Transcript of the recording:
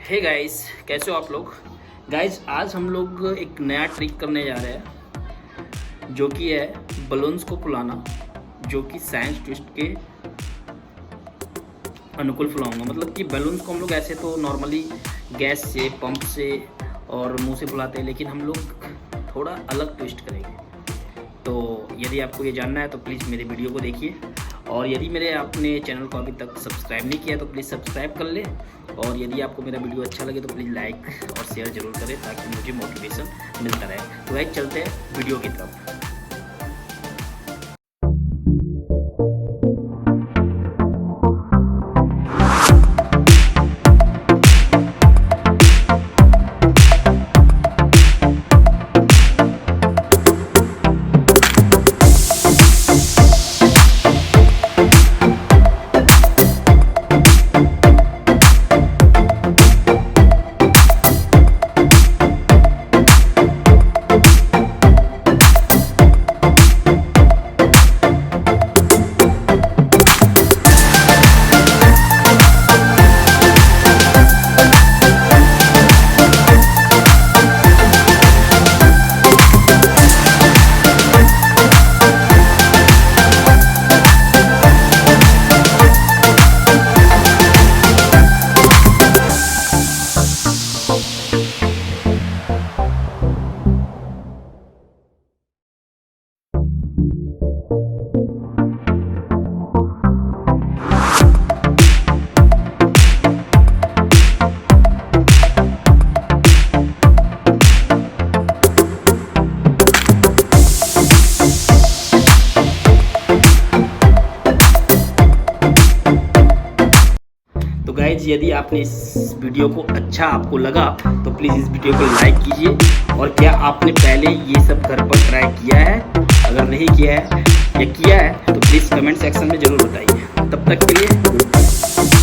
Hey guys, कैसे हो आप लोग। गाइस आज हम लोग एक नया ट्रिक करने जा रहे हैं जो कि है बलून्स को फुलाना, जो कि साइंस ट्विस्ट के अनुकूल फुलाऊंगा। मतलब कि बलून्स को हम लोग ऐसे तो नॉर्मली गैस से, पंप से और मुंह से फुलाते हैं, लेकिन हम लोग थोड़ा अलग ट्विस्ट करेंगे। तो यदि आपको ये जानना है तो प्लीज़ मेरे वीडियो को देखिए, और यदि मेरे आपने चैनल को अभी तक सब्सक्राइब नहीं किया तो प्लीज़ सब्सक्राइब कर ले, और यदि आपको मेरा वीडियो अच्छा लगे तो प्लीज़ लाइक और शेयर ज़रूर करें ताकि मुझे मोटिवेशन मिलता रहे। तो गाइस चलते हैं वीडियो की तरफ। तो गाइज यदि आपने इस वीडियो को अच्छा आपको लगा तो प्लीज़ इस वीडियो को लाइक कीजिए। और क्या आपने पहले ये सब घर पर ट्राई किया है? अगर नहीं किया है या किया है तो प्लीज़ कमेंट सेक्शन में ज़रूर बताइए। तब तक के लिए